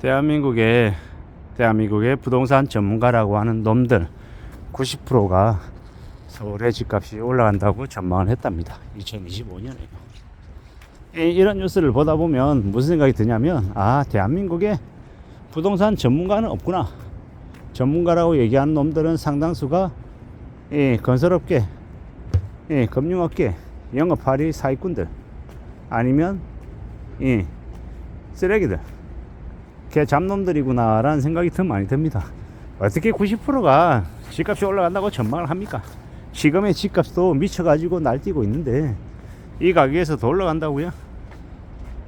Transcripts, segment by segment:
대한민국의 부동산 전문가라고 하는 놈들 90%가 서울의 집값이 올라간다고 전망을 했답니다. 2025년에요. 이런 뉴스를 보다 보면 무슨 생각이 드냐면, 대한민국에 부동산 전문가는 없구나. 전문가라고 얘기하는 놈들은 상당수가 건설업계, 금융업계, 영업할이 사기꾼들, 아니면 쓰레기들, 개 잡놈들이구나 라는 생각이 더 많이 듭니다. 어떻게 90%가 집값이 올라간다고 전망을 합니까? 지금의 집값도 미쳐가지고 날뛰고 있는데 이 가격에서 더 올라간다고요?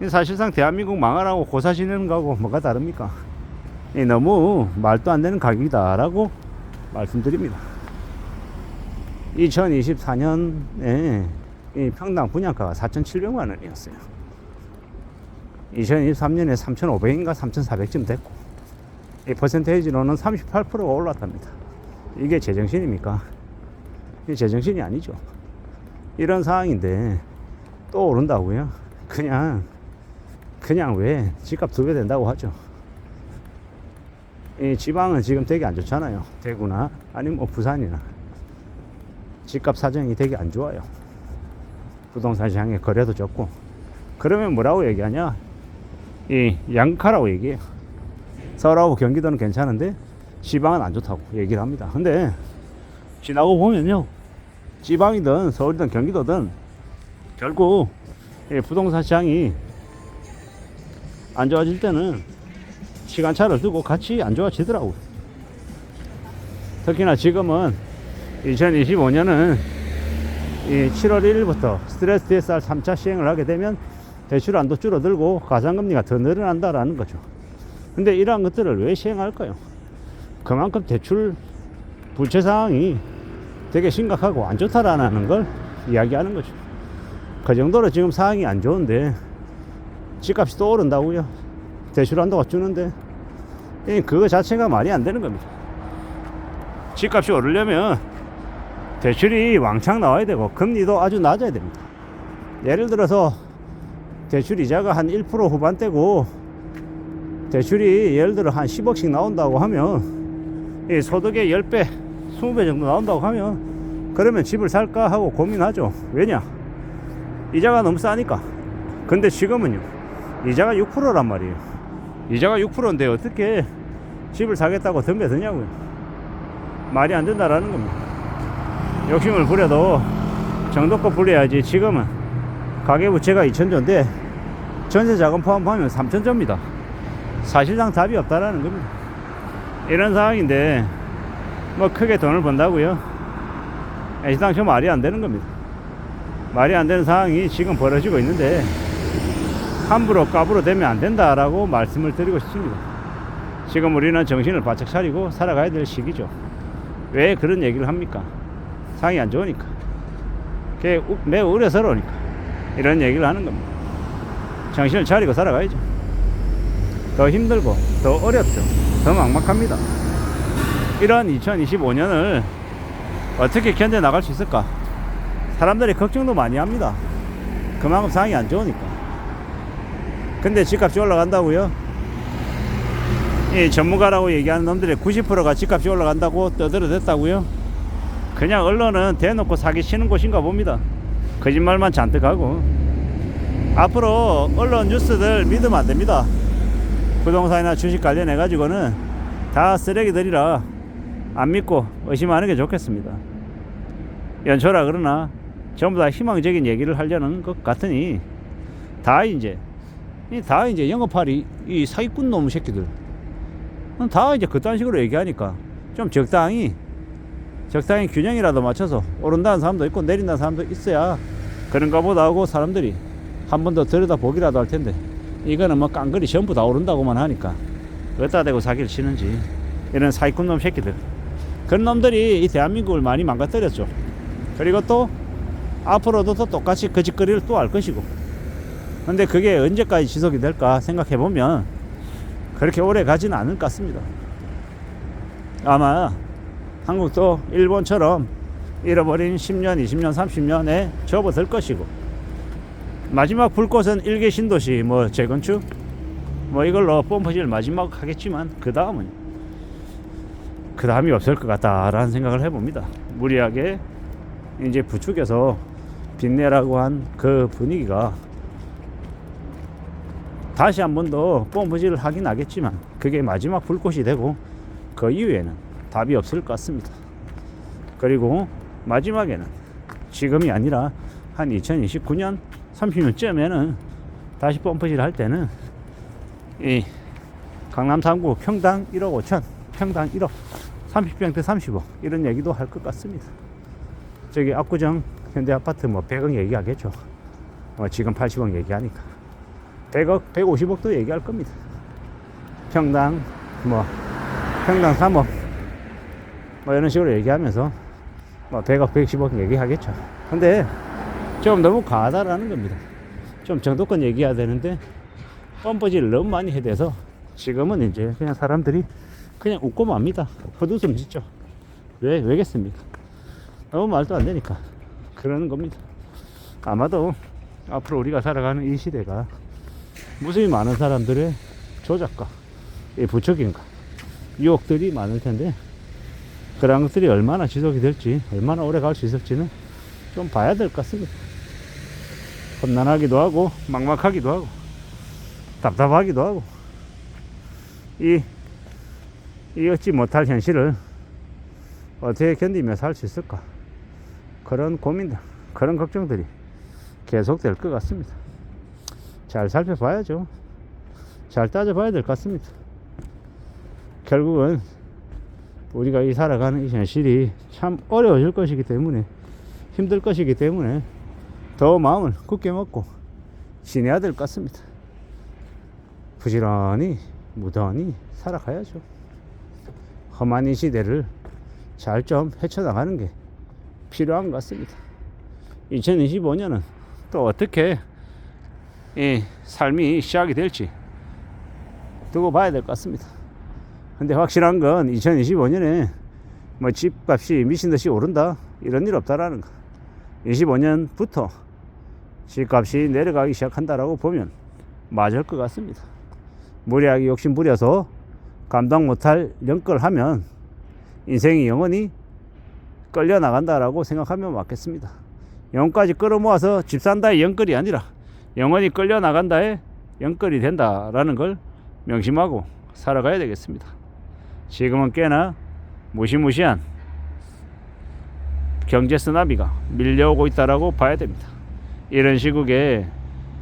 사실상 대한민국 망하라고 고사지내는 거하고 뭐가 다릅니까? 너무 말도 안 되는 가격이다 라고 말씀드립니다. 2024년에 평당 분양가가 4,700만 원이었어요. 2023년에 3,500인가 3,400쯤 됐고, 이 퍼센테이지로는 38%가 올랐답니다. 이게 제정신입니까? 이게 제정신이 아니죠. 이런 상황인데 또 오른다고요? 그냥 왜 집값 2배 된다고 하죠. 이 지방은 지금 되게 안 좋잖아요. 대구나 아니면 부산이나 집값 사정이 되게 안 좋아요. 부동산 시장에 거래도 적고. 그러면 뭐라고 얘기하냐? 양카라고 얘기해요. 서울하고 경기도는 괜찮은데 지방은 안 좋다고 얘기를 합니다. 근데 지나고 보면요, 지방이든 서울이든 경기도든 결국 부동산 시장이 안 좋아질 때는 시간차를 두고 같이 안 좋아지더라고요. 특히나 지금은 2025년은 7월 1일부터 스트레스 DSR 3차 시행을 하게 되면 대출안도 줄어들고 가상금리가 더 늘어난다라는 거죠. 근데 이러한 것들을 왜 시행할까요? 그만큼 대출 부채 상황이 되게 심각하고 안 좋다라는 걸 이야기하는 거죠. 그 정도로 지금 상황이 안 좋은데 집값이 또 오른다고요? 대출안도가 주는데 그거 자체가 말이 안 되는 겁니다. 집값이 오르려면 대출이 왕창 나와야 되고 금리도 아주 낮아야 됩니다. 예를 들어서 대출 이자가 한 1% 후반대고 대출이 예를 들어 한 10억씩 나온다고 하면 이 소득의 10배, 20배 정도 나온다고 하면 그러면 집을 살까 하고 고민하죠. 왜냐? 이자가 너무 싸니까. 근데 지금은요, 이자가 6%란 말이에요. 이자가 6%인데 어떻게 집을 사겠다고 덤벼드냐고요. 말이 안 된다라는 겁니다. 욕심을 부려도 정도껏 부려야지. 지금은 가계부채가 2,000조인데 전세자금 포함하면 3,000조입니다. 사실상 답이 없다라는 겁니다. 이런 상황인데 뭐 크게 돈을 번다고요? 애시당초 말이 안 되는 겁니다. 말이 안 되는 상황이 지금 벌어지고 있는데 함부로 까부로 되면 안 된다라고 말씀을 드리고 싶습니다. 지금 우리는 정신을 바짝 차리고 살아가야 될 시기죠. 왜 그런 얘기를 합니까? 상황이 안 좋으니까. 그게 매우 우려스러우니까 이런 얘기를 하는 겁니다. 정신을 차리고 살아가야죠. 더 힘들고 더 어렵죠. 더 막막합니다. 이런 2025년을 어떻게 견뎌나갈 수 있을까? 사람들이 걱정도 많이 합니다. 그만큼 상황이 안 좋으니까. 근데 집값이 올라간다고요? 이 전문가라고 얘기하는 놈들의 90%가 집값이 올라간다고 떠들어댔다고요? 그냥 언론은 대놓고 사기 치는 곳인가 봅니다. 거짓말만 잔뜩 하고. 앞으로 언론 뉴스들 믿으면 안 됩니다. 부동산이나 주식 관련해 가지고는 다 쓰레기들이라 안 믿고 의심하는 게 좋겠습니다. 연초라 그러나 전부 다 희망적인 얘기를 하려는 것 같으니 다 이제 영업할이 이 사기꾼 놈 새끼들 다 이제 그딴 식으로 얘기하니까 좀 적당히 균형이라도 맞춰서 오른다는 사람도 있고 내린다는 사람도 있어야 그런가 보다 하고 사람들이 한 번 더 들여다보기라도 할 텐데, 이거는 뭐 깡그리 전부 다 오른다고만 하니까 어디다 대고 사기를 치는지. 이런 사기꾼 놈 새끼들, 그런 놈들이 이 대한민국을 많이 망가뜨렸죠. 그리고 또 앞으로도 또 똑같이 그 짓거리를 또 할 것이고. 근데 그게 언제까지 지속이 될까 생각해보면 그렇게 오래 가지는 않을 것 같습니다. 아마 한국도 일본처럼 잃어버린 10년, 20년, 30년에 접어들 것이고, 마지막 불꽃은 1개 신도시 재건축 뭐 이걸로 펌프질 마지막 하겠지만 그 다음이 없을 것 같다라는 생각을 해봅니다. 무리하게 이제 부축해서 빚내라고 한 그 분위기가 다시 한 번 더 펌프질을 하긴 하겠지만 그게 마지막 불꽃이 되고 그 이후에는 답이 없을 것 같습니다. 그리고 마지막에는 지금이 아니라 한 2029년 30년쯤에는 다시 펌프질 할 때는 이 강남 3구 평당 1억 5천, 평당 1억, 30평대 30억 이런 얘기도 할 것 같습니다. 저기 압구정 현대아파트 뭐 100억 얘기하겠죠. 지금 80억 얘기하니까 100억, 150억도 얘기할 겁니다. 평당 3억 뭐 이런 식으로 얘기하면서 100억, 110억 얘기하겠죠. 근데 좀 너무 과하다라는 겁니다. 좀 정도껏 얘기해야 되는데 펌프질 너무 많이 해대서 지금은 이제 그냥 사람들이 그냥 웃고 맙니다. 헛웃음 짓죠. 왜겠습니까? 너무 말도 안 되니까 그러는 겁니다. 아마도 앞으로 우리가 살아가는 이 시대가 무수히 많은 사람들의 조작과 부추김과 유혹들이 많을 텐데 그런 것들이 얼마나 지속이 될지, 얼마나 오래 갈 수 있을지는 좀 봐야 될 것 같습니다. 험난하기도 하고 막막하기도 하고 답답하기도 하고 이 얻지 못할 현실을 어떻게 견디며 살 수 있을까, 그런 고민들, 그런 걱정들이 계속 될 것 같습니다. 잘 살펴봐야죠. 잘 따져봐야 될 것 같습니다. 결국은 우리가 이 살아가는 이 현실이 참 어려워질 것이기 때문에, 힘들 것이기 때문에 더 마음을 굳게 먹고 지내야 될 것 같습니다. 부지런히 무던히 살아가야죠. 험한 이 시대를 잘 좀 헤쳐나가는 게 필요한 것 같습니다. 2025년은 또 어떻게 이 삶이 시작이 될지 두고 봐야 될 것 같습니다. 근데 확실한 건 2025년에 뭐 집값이 미친듯이 오른다 이런 일 없다라는 거. 25년부터 집값이 내려가기 시작한다라고 보면 맞을 것 같습니다. 무리하게 욕심 부려서 감당 못할 연끌하면 인생이 영원히 끌려 나간다라고 생각하면 맞겠습니다. 영까지 끌어모아서 집 산다의 연끌이 아니라 영원히 끌려 나간다의 연끌이 된다라는 걸 명심하고 살아가야 되겠습니다. 지금은 꽤나 무시무시한 경제 쓰나미가 밀려오고 있다라고 봐야 됩니다. 이런 시국에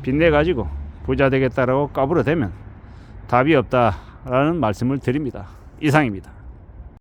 빚내 가지고 부자 되겠다라고 까불어대면 답이 없다라는 말씀을 드립니다. 이상입니다.